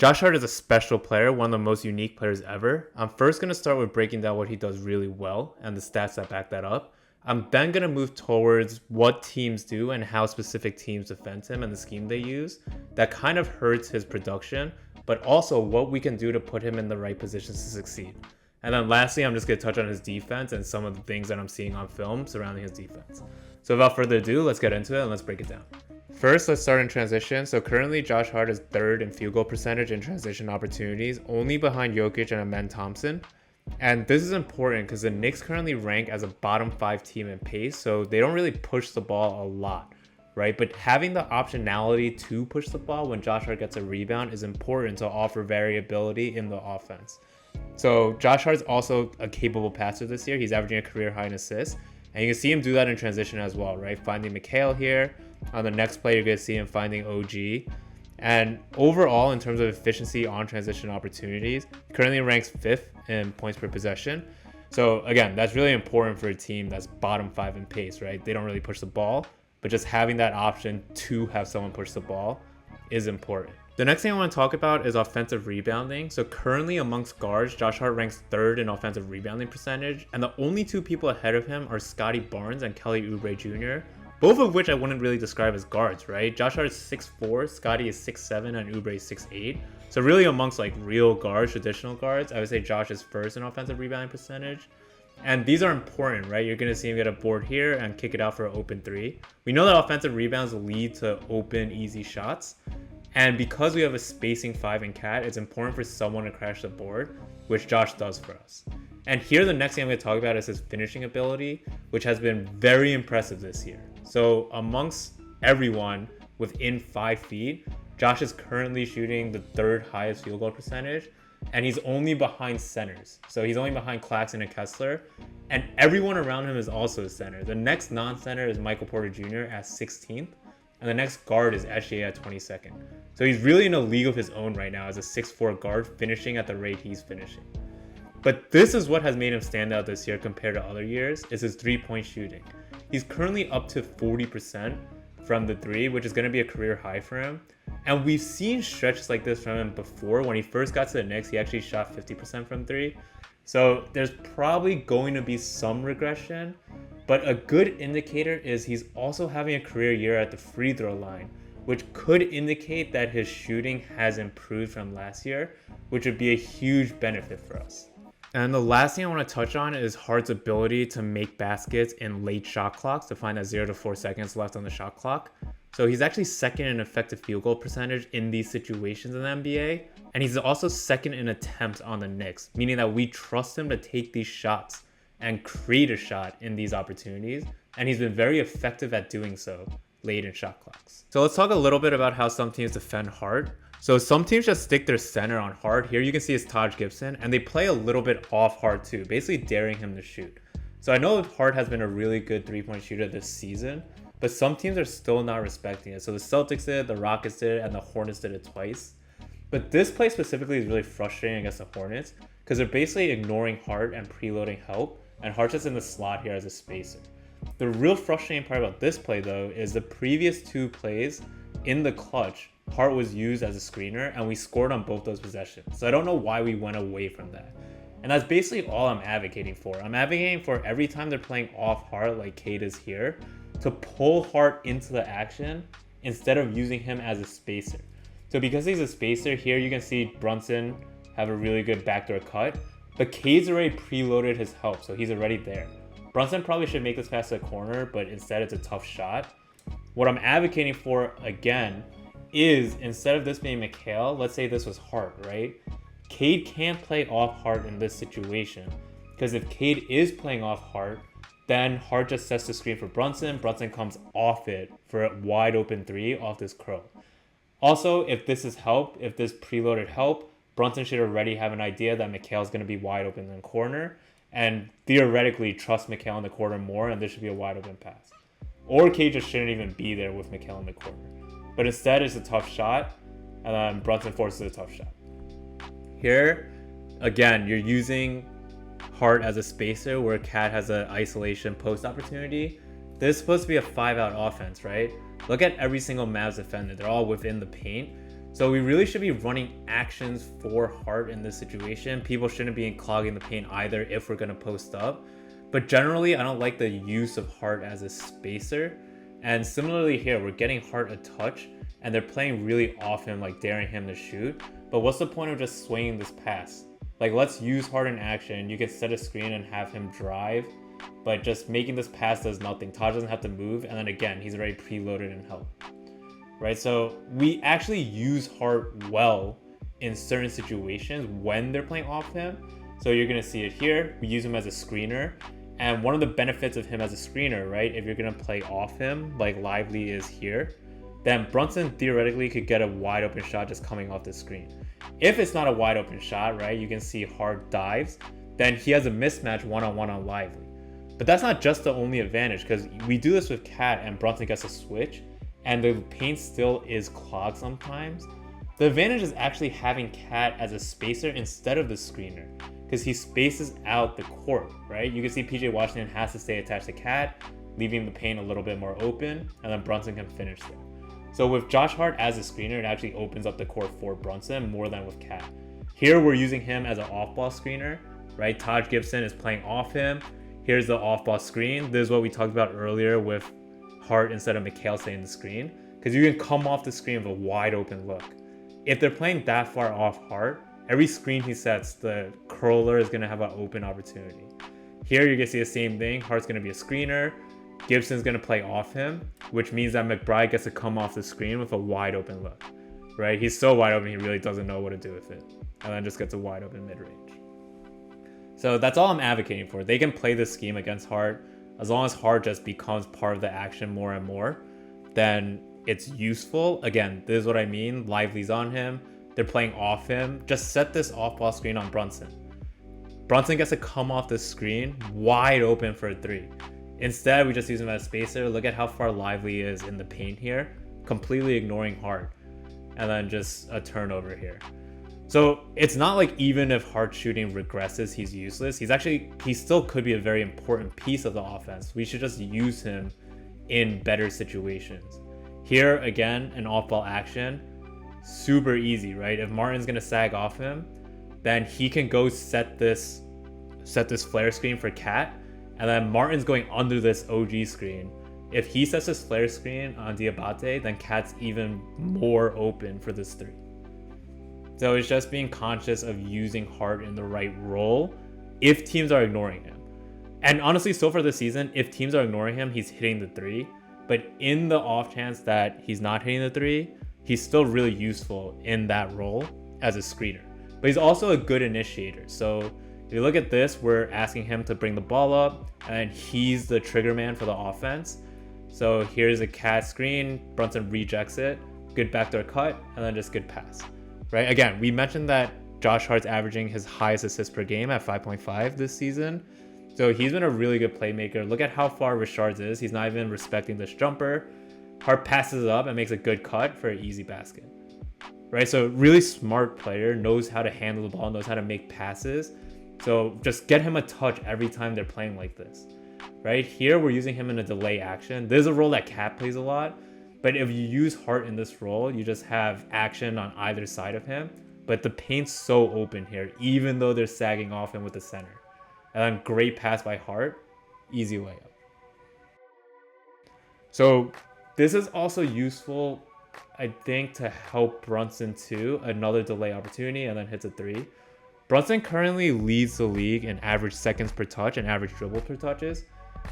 Josh Hart is a special player, one of the most unique players ever. I'm first going to start with breaking down what he does really well and the stats that back that up. I'm then going to move towards what teams do and how specific teams defend him and the scheme they use. That kind of hurts his production, but also what we can do to put him in the right positions to succeed. And then lastly, I'm just going to touch on his defense and some of the things that I'm seeing on film surrounding his defense. So without further ado, let's get into it and let's break it down. First, let's start in transition. So currently, Josh Hart is third in field goal percentage in transition opportunities, only behind Jokic and Amen Thompson. And this is important because the Knicks currently rank as a bottom 5 team in pace, so they don't really push the ball a lot, right? But having the optionality to push the ball when Josh Hart gets a rebound is important to offer variability in the offense. So Josh Hart is also a capable passer this year. He's averaging a career high in assists. And you can see him do that in transition as well, right? Finding Mikal here. On the next play, you're going to see him finding OG. And overall, in terms of efficiency on transition opportunities, he currently ranks 5th in points per possession. So again, that's really important for a team that's bottom 5 in pace, right? They don't really push the ball, but just having that option to have someone push the ball is important. The next thing I want to talk about is offensive rebounding. So currently amongst guards, Josh Hart ranks 3rd in offensive rebounding percentage, and the only 2 people ahead of him are Scotty Barnes and Kelly Oubre Jr., both of which I wouldn't really describe as guards, right? Josh Hart is 6'4", Scotty is 6'7", and Oubre is 6'8". So really amongst like real guards, traditional guards, I would say Josh is 1st in offensive rebounding percentage. And these are important, right? You're going to see him get a board here and kick it out for an open 3. We know that offensive rebounds lead to open, easy shots. And because we have a spacing 5 in Cat, it's important for someone to crash the board, which Josh does for us. And here the next thing I'm going to talk about is his finishing ability, which has been very impressive this year. So amongst everyone within 5 feet, Josh is currently shooting the 3rd highest field goal percentage, and he's only behind centers. So he's only behind Claxton and Kessler, and everyone around him is also a center. The next non-center is Michael Porter Jr. at 16th, and the next guard is SGA at 22nd. So he's really in a league of his own right now as a 6'4" guard, finishing at the rate he's finishing. But this is what has made him stand out this year compared to other years, is his 3-point shooting. He's currently up to 40% from the 3, which is going to be a career high for him. And we've seen stretches like this from him before. When he first got to the Knicks, he actually shot 50% from 3. So there's probably going to be some regression, but a good indicator is he's also having a career year at the free throw line, which could indicate that his shooting has improved from last year, which would be a huge benefit for us. And the last thing I want to touch on is Hart's ability to make baskets in late shot clocks to find that 0 to 4 seconds left on the shot clock. So he's actually 2nd in effective field goal percentage in these situations in the NBA. And he's also 2nd in attempts on the Knicks, meaning that we trust him to take these shots and create a shot in these opportunities. And he's been very effective at doing so late in shot clocks. So let's talk a little bit about how some teams defend Hart. So some teams just stick their center on Hart. Here you can see it's Taj Gibson, and they play a little bit off Hart too, basically daring him to shoot. So I know Hart has been a really good 3-point shooter this season, but some teams are still not respecting it. So the Celtics did it, the Rockets did it, and the Hornets did it twice. But this play specifically is really frustrating against the Hornets because they're basically ignoring Hart and preloading help, and Hart's just in the slot here as a spacer. The real frustrating part about this play though is the previous 2 plays in the clutch, Hart was used as a screener and we scored on both those possessions. So I don't know why we went away from that. And that's basically all I'm advocating for. I'm advocating for every time they're playing off Hart like Cade is here, to pull Hart into the action instead of using him as a spacer. So because he's a spacer, here you can see Brunson have a really good backdoor cut, but Cade's already preloaded his help, so he's already there. Brunson probably should make this pass to the corner, but instead it's a tough shot. What I'm advocating for, again, is instead of this being Mikal, let's say this was Hart, right? Cade can't play off Hart in this situation, because if Cade is playing off Hart, then Hart just sets the screen for Brunson. Brunson comes off it for a wide open 3 off this curl. Also, if this is help, if this preloaded help, Brunson should already have an idea that Mikal's going to be wide open in the corner, and theoretically trust Mikal in the corner more, and this should be a wide open pass. Or Cade just shouldn't even be there with Mikal in the corner. But instead, it's a tough shot, and then Brunson forces a tough shot. Here, again, you're using Hart as a spacer where Cat has an isolation post opportunity. This is supposed to be a 5-out offense, right? Look at every single Mavs defender. They're all within the paint. So we really should be running actions for Hart in this situation. People shouldn't be clogging the paint either if we're going to post up. But generally, I don't like the use of Hart as a spacer. And similarly here, we're getting Hart a touch and they're playing really off him, like daring him to shoot. But what's the point of just swinging this pass? Like, let's use Hart in action. You can set a screen and have him drive, but just making this pass does nothing. Taj doesn't have to move. And then again, he's already preloaded and help. Right? So we actually use Hart well in certain situations when they're playing off him. So you're going to see it here. We use him as a screener. And one of the benefits of him as a screener, right, if you're going to play off him, like Lively is here, then Brunson theoretically could get a wide open shot just coming off the screen. If it's not a wide open shot, right, you can see Hart dives, then he has a mismatch one-on-one on Lively. But that's not just the only advantage, because we do this with Cat and Brunson gets a switch, and the paint still is clogged sometimes. The advantage is actually having Cat as a spacer instead of the screener, because he spaces out the court, right? You can see PJ Washington has to stay attached to Cat, leaving the paint a little bit more open, and then Brunson can finish there. So with Josh Hart as a screener, it actually opens up the court for Brunson more than with Cat. Here we're using him as an off-ball screener, right? Taj Gibson is playing off him. Here's the off-ball screen. This is what we talked about earlier with Hart instead of Mikhail staying the screen, because you can come off the screen with a wide open look. If they're playing that far off Hart, every screen he sets, the curler is going to have an open opportunity. Here you're going to see the same thing. Hart's going to be a screener. Gibson's going to play off him, which means that McBride gets to come off the screen with a wide open look, right? He's so wide open, he really doesn't know what to do with it. And then just gets a wide open mid-range. So that's all I'm advocating for. They can play this scheme against Hart. As long as Hart just becomes part of the action more and more, then it's useful. Again, this is what I mean. Lively's on him. They're playing off him. Just set this off-ball screen on Brunson. Brunson gets to come off the screen wide open for a three. Instead, we just use him as a spacer. Look at how far Lively is in the paint here, completely ignoring Hart. And then just a turnover here. So it's not like even if Hart shooting regresses, he's useless. He still could be a very important piece of the offense. We should just use him in better situations. Here, again, an off-ball action. Super easy, right? If Martin's going to sag off him, then he can go set this flare screen for Cat. And then Martin's going under this OG screen. If he sets this flare screen on Diabate, then Cat's even more open for this three. So it's just being conscious of using Hart in the right role if teams are ignoring him. And honestly, so far this season, if teams are ignoring him, he's hitting the three. But in the off chance that he's not hitting the three, he's still really useful in that role as a screener. But he's also a good initiator. So if you look at this, we're asking him to bring the ball up, and he's the trigger man for the offense. So here's a Cat screen, Brunson rejects it, good backdoor cut, and then just good pass. Right? Again, we mentioned that Josh Hart's averaging his highest assists per game at 5.5 this season. So he's been a really good playmaker. Look at how far Richards is. He's not even respecting this jumper. Hart passes it up and makes a good cut for an easy basket. Right? So really smart player, knows how to handle the ball, knows how to make passes. So just get him a touch every time they're playing like this. Right? Here we're using him in a delay action. This is a role that Cat plays a lot. But if you use Hart in this role, you just have action on either side of him. But the paint's so open here, even though they're sagging off him with the center. And then great pass by Hart, easy layup. So this is also useful, I think, to help Brunson too. Another delay opportunity and then hits a three. Brunson currently leads the league in average seconds per touch and average dribble per touches.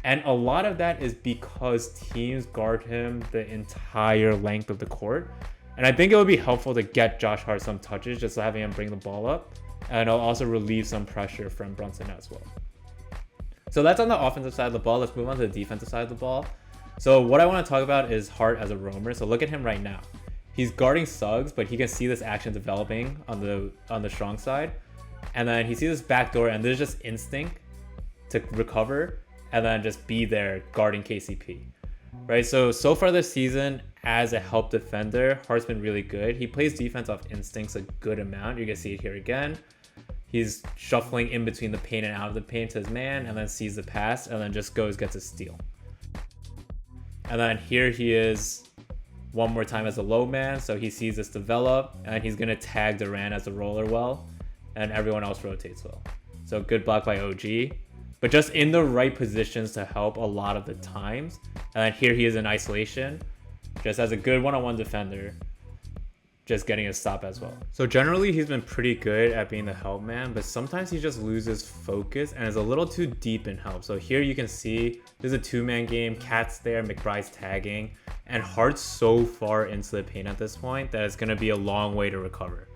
And a lot of that is because teams guard him the entire length of the court. And I think it would be helpful to get Josh Hart some touches, just having him bring the ball up. And it'll also relieve some pressure from Brunson as well. So that's on the offensive side of the ball. Let's move on to the defensive side of the ball. So what I want to talk about is Hart as a roamer. So look at him right now. He's guarding Suggs, but he can see this action developing on the strong side. And then he sees this backdoor, and there's just instinct to recover and then just be there guarding KCP. Right? So far this season, as a help defender, Hart's been really good. He plays defense off instincts a good amount. You can see it here again. He's shuffling in between the paint and out of the paint to his man, and then sees the pass, and then just gets a steal. And then here he is one more time as a low man. So he sees this develop, and he's going to tag Durant as a roller well, and everyone else rotates well. So good block by OG, but just in the right positions to help a lot of the times. And then here he is in isolation, just as a good one-on-one defender, just getting a stop as well. So generally he's been pretty good at being the help man, but sometimes he just loses focus and is a little too deep in help. So here you can see there's a two-man game, Cat's there, McBride's tagging, and Hart's so far into the paint at this point that it's going to be a long way to recover.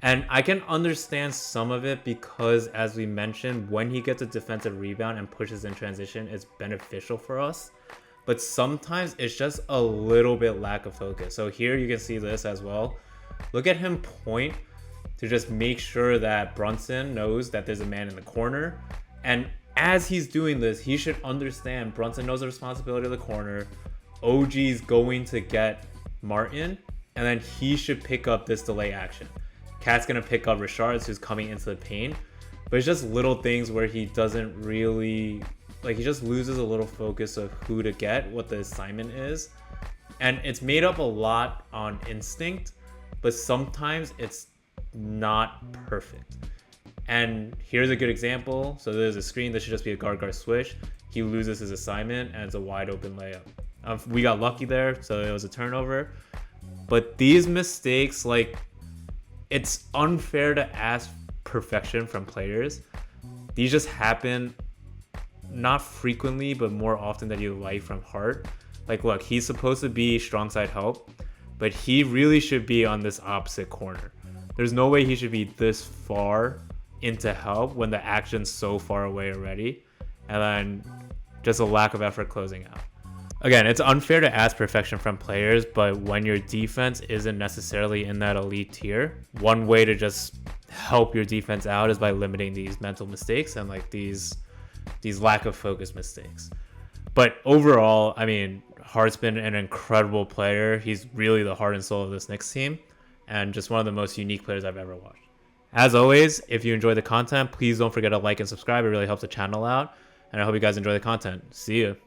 And I can understand some of it because, as we mentioned, when he gets a defensive rebound and pushes in transition, it's beneficial for us. But sometimes it's just a little bit lack of focus. So here you can see this as well. Look at him point to just make sure that Brunson knows that there's a man in the corner. And as he's doing this, he should understand Brunson knows the responsibility of the corner. OG's going to get Martin, and then he should pick up this delay action. Cat's going to pick up Richards, who's coming into the paint. But it's just little things where he doesn't really... Like, he just loses a little focus of who to get, what the assignment is. And it's made up a lot on instinct, but sometimes it's not perfect. And here's a good example. So there's a screen that should just be a guard-guard switch. He loses his assignment, and it's a wide-open layup. We got lucky there, so it was a turnover. But these mistakes, like... It's unfair to ask perfection from players. These just happen not frequently, but more often than you like from Hart. Like, look, he's supposed to be strong side help, but he really should be on this opposite corner. There's no way he should be this far into help when the action's so far away already. And then just a lack of effort closing out. Again, it's unfair to ask perfection from players, but when your defense isn't necessarily in that elite tier, one way to just help your defense out is by limiting these mental mistakes and like these lack of focus mistakes. But overall, I mean, Hart's been an incredible player. He's really the heart and soul of this Knicks team, and just one of the most unique players I've ever watched. As always, if you enjoy the content, please don't forget to like and subscribe. It really helps the channel out, and I hope you guys enjoy the content. See you.